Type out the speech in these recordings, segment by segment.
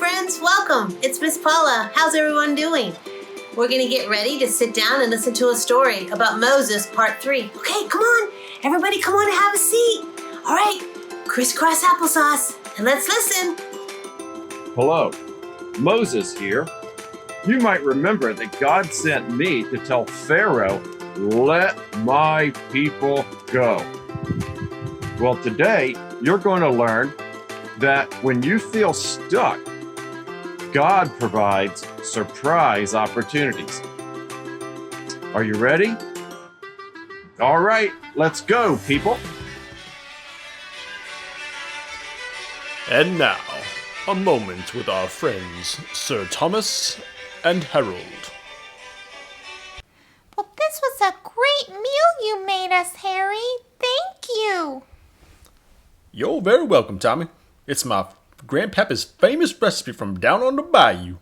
friends, welcome. It's Miss Paula. How's everyone doing? We're going to get ready to sit down and listen to a story about Moses, part 3. Okay, come on. Everybody come on and have a seat. All right, crisscross applesauce, and let's listen. Hello, Moses here. You might remember that God sent me to tell Pharaoh, let my people go. Well, today you're going to learn that when you feel stuck, God provides surprise opportunities. Are you ready? All right, let's go, people. And now, a moment with our friends, Sir Thomas and Harold. Well, this was a great meal you made us, Harry. Thank you. You're very welcome, Tommy. It's my grandpappy's famous recipe from down on the bayou.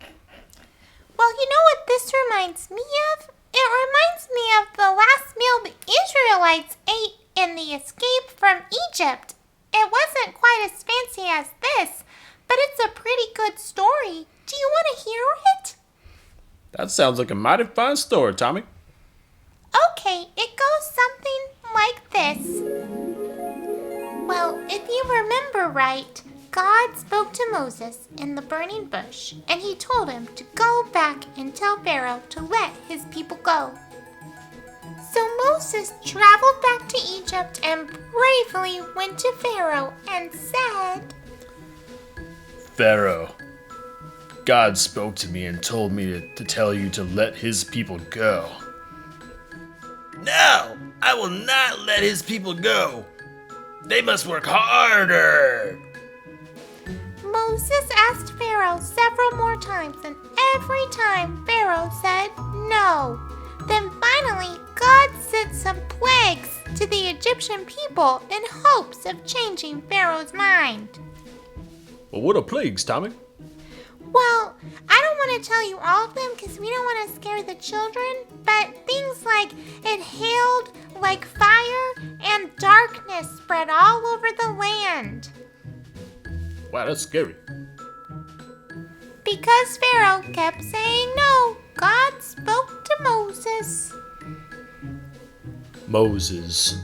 Well, you know what this reminds me of? It reminds me of the last meal the Israelites ate in the escape from Egypt. It wasn't quite as fancy as this, but it's a pretty good story. Do you want to hear it? That sounds like a mighty fine story, Tommy. Okay, it goes something like this. Well, if you remember right, God spoke to Moses in the burning bush, and he told him to go back and tell Pharaoh to let his people go. So Moses traveled back to Egypt and bravely went to Pharaoh and said, Pharaoh, God spoke to me and told me to tell you to let his people go. No, I will not let his people go. They must work harder. Moses asked Pharaoh several more times, and every time Pharaoh said no. Then finally, God sent some plagues to the Egyptian people in hopes of changing Pharaoh's mind. Well, what are plagues, Tommy? Well, I don't want to tell you all of them because we don't want to scare the children, but things like it hailed like fire and darkness spread all over the land. Wow, that's scary. Because Pharaoh kept saying no, God spoke to Moses. Moses,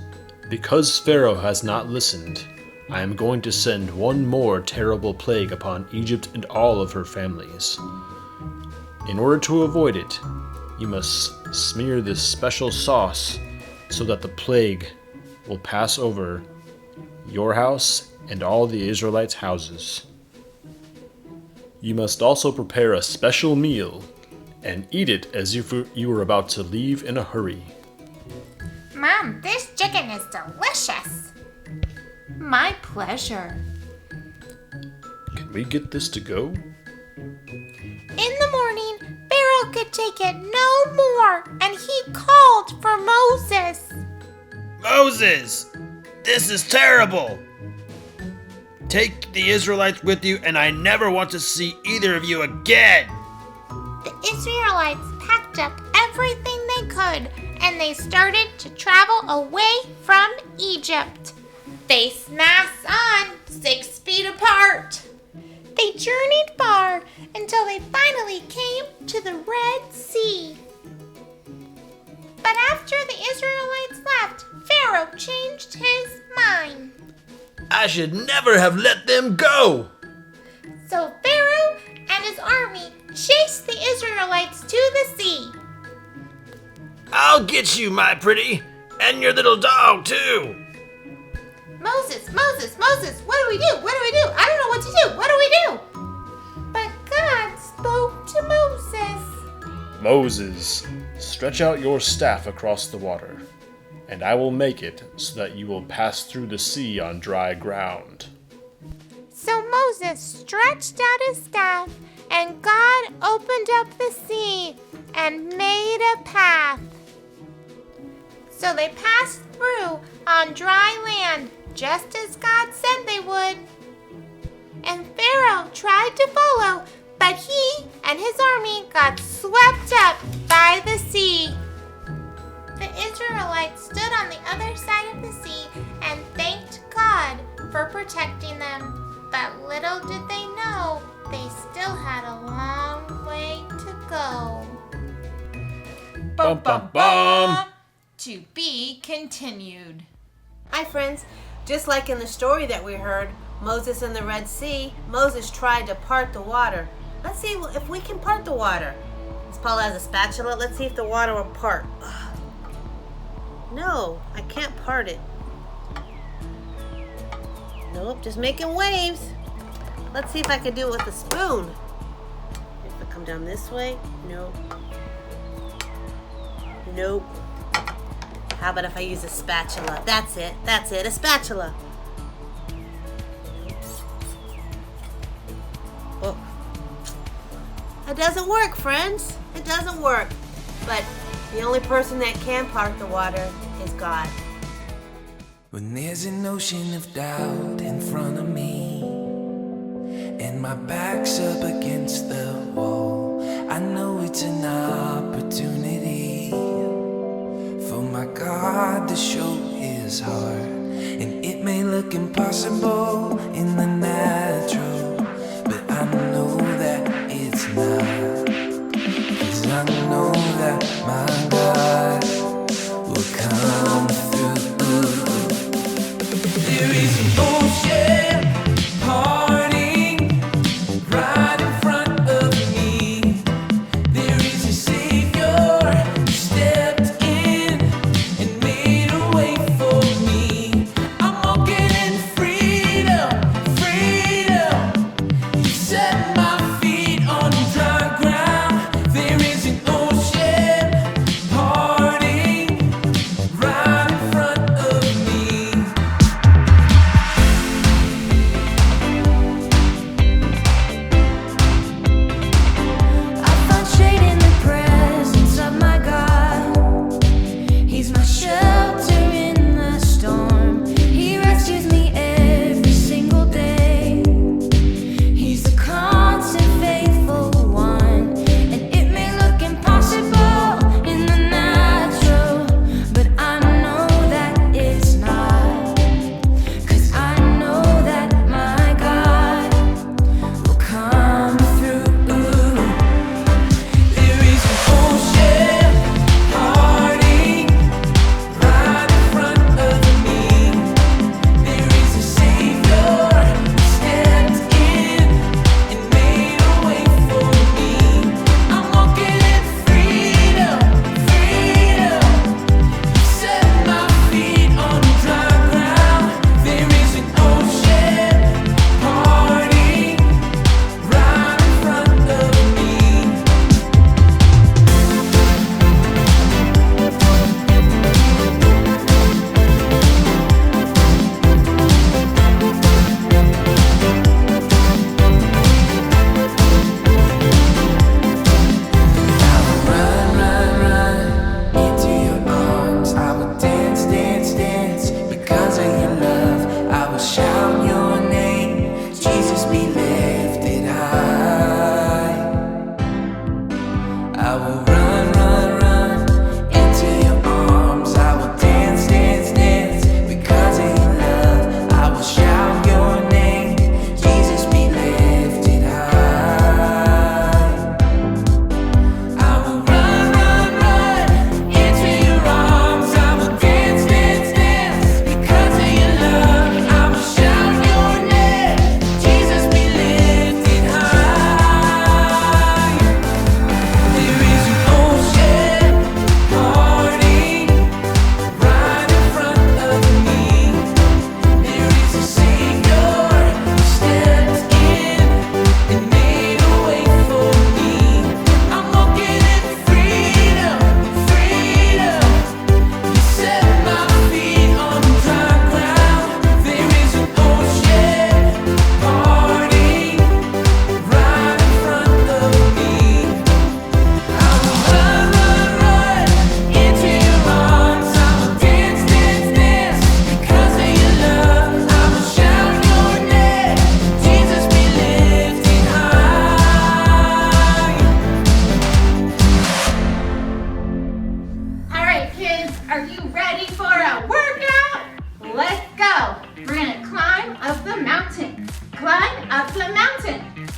because Pharaoh has not listened, I am going to send one more terrible plague upon Egypt and all of her families. In order to avoid it, you must smear this special sauce so that the plague will pass over your house and all the Israelites' houses. You must also prepare a special meal and eat it as if you were about to leave in a hurry. Mom, this chicken is delicious. My pleasure. Can we get this to go? In the morning, Pharaoh could take it no more, and he called for Moses. Moses, this is terrible. Take the Israelites with you, and I never want to see either of you again. The Israelites packed up everything they could, and they started to travel away from Egypt. Face masks on, 6 feet apart. They journeyed far until they finally came to the Red Sea. But after the Israelites left, Pharaoh changed his mind. I should never have let them go. So Pharaoh and his army chased the Israelites to the sea. I'll get you, my pretty, and your little dog, too. Moses, Moses, Moses, what do we do? What do we do? I don't know what to do. What do we do? But God spoke to Moses. Moses, stretch out your staff across the water, and I will make it so that you will pass through the sea on dry ground. So Moses stretched out his staff, and God opened up the sea and made a path. So they passed through on dry land, just as God said they would. And Pharaoh tried to follow, but he and his army got swept up by the sea. The Israelites stood on the other side of the sea and thanked God for protecting them. But little did they know they still had a long way to go. Bum bum bum. To be continued. Hi, friends. Just like in the story that we heard, Moses and the Red Sea, Moses tried to part the water. Let's see if we can part the water. Miss Paula has a spatula. Let's see if the water will part. Ugh. No, I can't part it. Nope, just making waves. Let's see if I can do it with a spoon. If I come down this way, nope. Nope. How about if I use a spatula? That's it, a spatula. Oh. It doesn't work, friends. It doesn't work. But the only person that can part the water is God. When there's an ocean of doubt in front of me and my back's up against the wall, I know it's an opportunity for my God to show his heart. And it may look impossible in the natural, but I know that it's not, 'cause I know that my God will come through. There is an ocean parting right in front of me. There is a Savior who stepped in and made a way for me. I'm walking in freedom, freedom.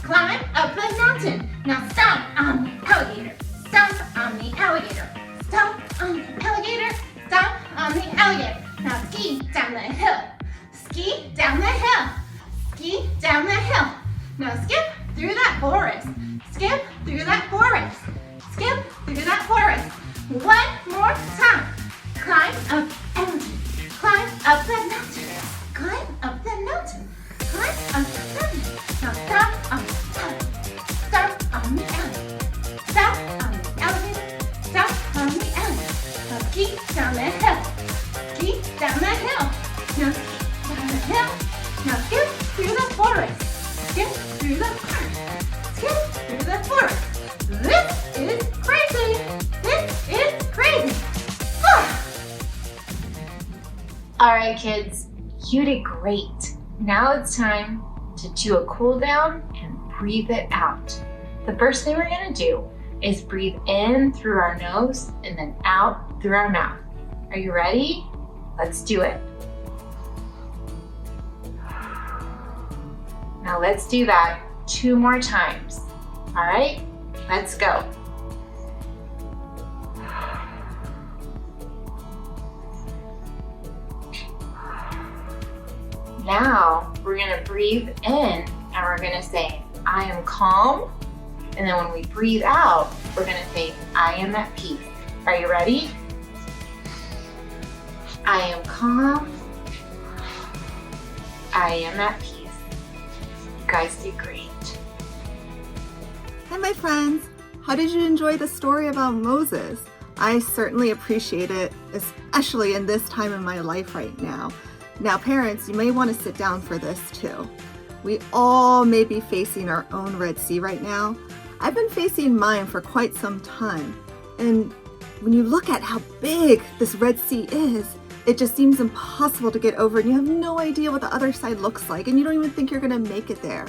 Climb up the mountain. Now stomp on the alligator. Stomp on the alligator. Stomp on the alligator. Stomp on the alligator. Now ski down the hill. Ski down the hill. Ski down the hill. Now skip through that forest. Skip through that forest. Skip through that forest. One more time. Climb up the mountain. Climb up the mountain. Climb up the mountain. Climb up the mountain. Now stomp on the alligator. Stomp on the alligator. Stomp on the alligator. Stomp on the alligator. Now ski down the hill. Ski down the hill. Now ski down the hill. Now skip through the forest. Skip through the forest. Skip through the forest. This is crazy. This is crazy. All right, kids, you did great. Now it's time to do a cool down and breathe it out. The first thing we're gonna do is breathe in through our nose and then out through our mouth. Are you ready? Let's do it. Now let's do that 2 more times. All right, let's go. Now we're gonna breathe in and we're gonna say, I am calm. And then when we breathe out, we're gonna say, I am at peace. Are you ready? I am calm. I am at peace. You guys did great. Hi, my friends. How did you enjoy the story about Moses? I certainly appreciate it, especially in this time in my life right now. Now, parents, you may want to sit down for this too. We all may be facing our own Red Sea right now. I've been facing mine for quite some time. And when you look at how big this Red Sea is, it just seems impossible to get over, and you have no idea what the other side looks like, and you don't even think you're going to make it there.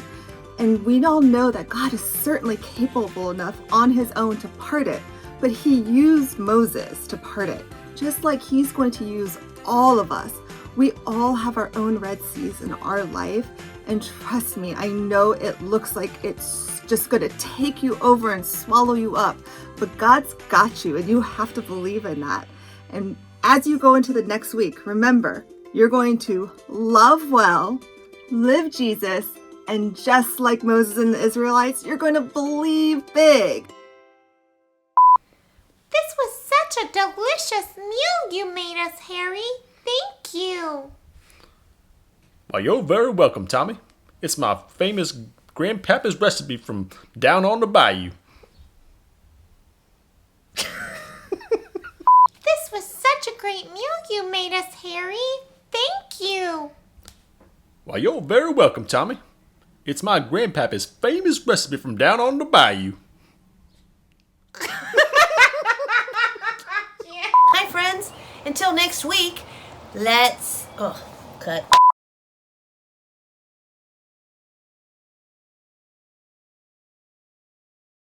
And we all know that God is certainly capable enough on his own to part it, but he used Moses to part it, just like he's going to use all of us. We all have our own Red Seas in our life, and trust me, I know it looks like it's just going to take you over and swallow you up, but God's got you, and you have to believe in that. And as you go into the next week, remember, you're going to love well, live Jesus, and just like Moses and the Israelites, you're going to believe big. This was such a delicious meal you made us, Harry. Thank you. Well, you're very welcome, Tommy. It's my famous grandpapa's recipe from down on the bayou. This was such a great meal you made us, Harry. Thank you. Well, you're very welcome, Tommy. It's my grandpapa's famous recipe from down on the bayou. Hi, friends. Until next week, let's... Oh, cut.